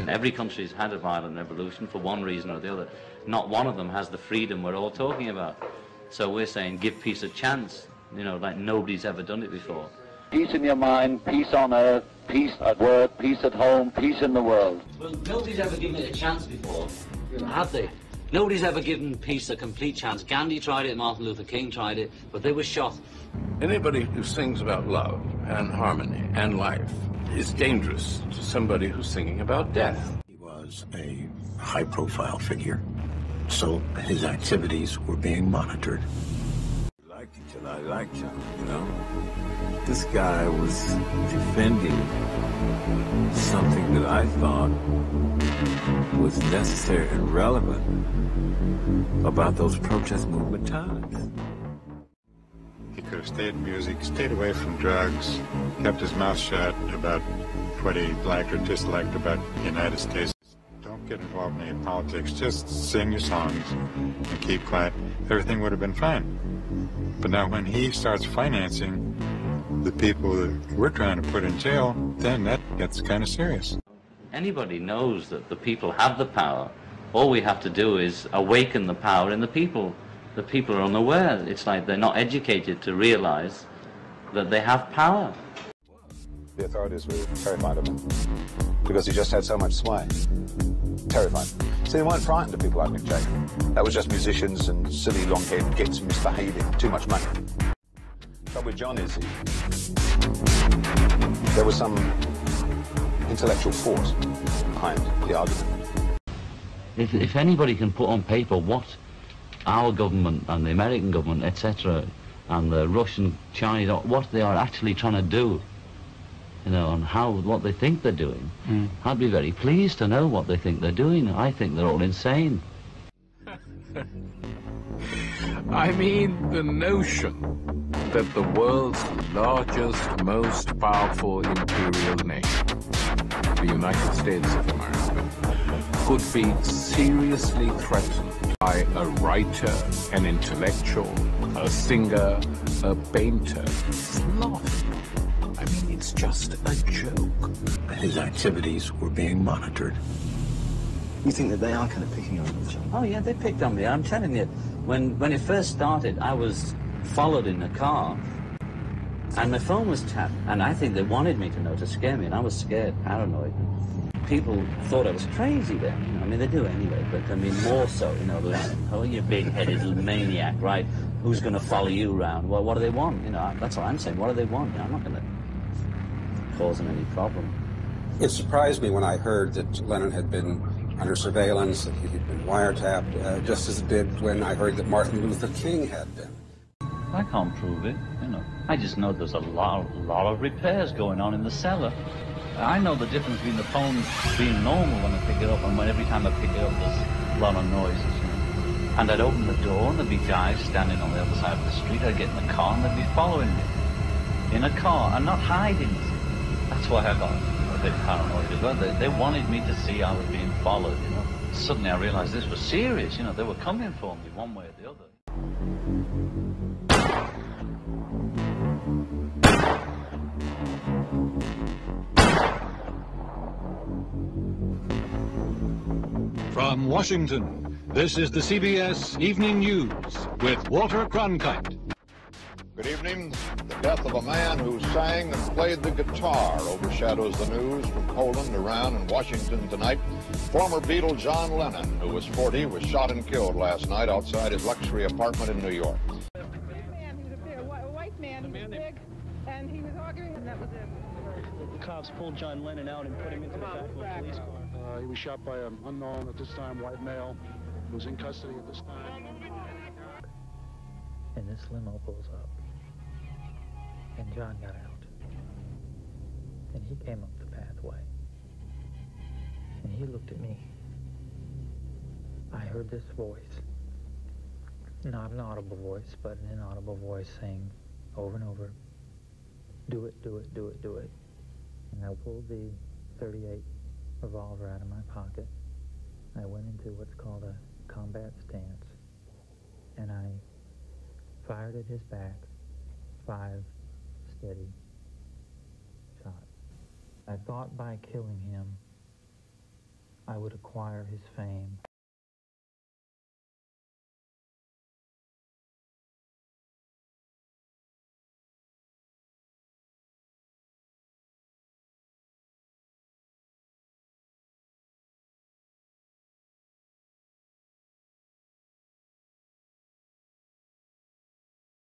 Every country's had a violent revolution for one reason or the other. Not one of them has the freedom we're all talking about. So we're saying give peace a chance, you know, like nobody's ever done it before. Peace in your mind, peace on earth, peace at work, peace at home, peace in the world. Well, nobody's ever given it a chance before, have they? Nobody's ever given peace a complete chance. Gandhi tried it, Martin Luther King tried it, but they were shot. Anybody who sings about love and harmony and life is dangerous to somebody who's singing about death. He was a high-profile figure, so his activities were being monitored. I liked each other. I liked him, you know. This guy was defending something that I thought was necessary and relevant about those protest movement times. He could have stayed in music, stayed away from drugs, kept his mouth shut about what he liked or disliked about the United States. Don't get involved in any politics. Just sing your songs and keep quiet. Everything would have been fine. But now when he starts financing the people that we're trying to put in jail, then that gets kind of serious. Anybody knows that the people have the power. All we have to do is awaken the power in the people. The people are unaware. It's like they're not educated to realize that they have power. The authorities were terrified of him because he just had so much sway. Terrified. So they weren't frightened of people like Mick Jagger. That was just musicians and silly long-haired gits misbehaving. Too much money. The trouble with John is there was some intellectual force behind the argument. If anybody can put on paper what our government and the American government, etc., and the Russian, Chinese, what they are actually trying to do, you know, and what they think they're doing, I'd be very pleased to know what they think they're doing. I think they're all insane. I mean, the notion that the world's largest, most powerful imperial nation, the United States of America, could be seriously threatened by a writer, an intellectual, a singer, a painter. It's laughable. I mean, it's just a joke. His activities were being monitored. You think that they are kind of picking on each other? Oh yeah, they picked on me. I'm telling you, when it first started, I was followed in a car, and my phone was tapped, and I think they wanted me to know to scare me, and I was scared, paranoid. People thought I was crazy then. You know? I mean, they do anyway, but I mean, more so, you know, like, oh, you big-headed little maniac, right? Who's going to follow you around? Well, what do they want? You know, that's what I'm saying. What do they want? You know, I'm not going to cause them any problem. It surprised me when I heard that Lennon had been under surveillance, that he had been wiretapped, just as it did when I heard that Martin Luther King had been. I can't prove it, you know. I just know there's a lot of repairs going on in the cellar. I know the difference between the phone being normal when I pick it up and when every time I pick it up there's a lot of noises, you know. And I'd open the door and there'd be guys standing on the other side of the street. I'd get in the car and they'd be following me. In a car and not hiding. That's why I got a bit paranoid as well. They wanted me to see I was being followed, you know. Suddenly I realized this was serious, you know. They were coming for me one way or the other. From Washington, this is the CBS Evening News with Walter Cronkite. Good evening. The death of a man who sang and played the guitar overshadows the news from Poland, Iran, and Washington tonight. Former Beatle John Lennon, who was 40, was shot and killed last night outside his luxury apartment in New York. He was a white man, he was big, and he was arguing, and that was it. The cops pulled John Lennon out and put him into the back of a police car. He was shot by an unknown, at this time, white male who was in custody at this time. And this limo pulls up, and John got out, and he came up the pathway, and he looked at me. I heard this voice, not an audible voice, but an inaudible voice saying over and over, "Do it, do it, do it, do it." And I pulled the .38 revolver out of my pocket. I went into what's called a combat stance, and I fired at his back 5 steady shots. I thought by killing him I would acquire his fame.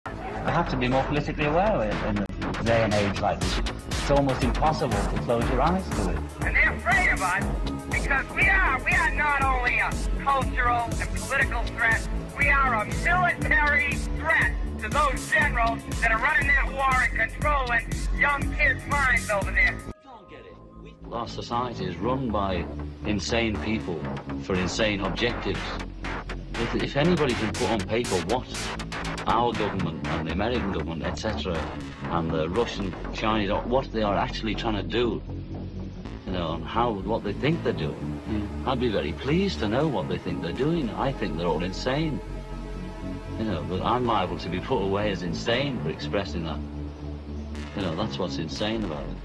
I have to be more politically aware in a day and age like this. It's almost impossible to close your eyes to it. And they're afraid of us because we are not only a cultural and political threat, we are a military threat to those generals that are running that war and controlling young kids' minds over there. Our society is run by insane people for insane objectives. If anybody can put on paper what our government and the American government, etc., and the Russian, Chinese, what they are actually trying to do, you know, and what they think they're doing, I'd be very pleased to know what they think they're doing. I think they're all insane, you know, but I'm liable to be put away as insane for expressing that. You know, that's what's insane about it.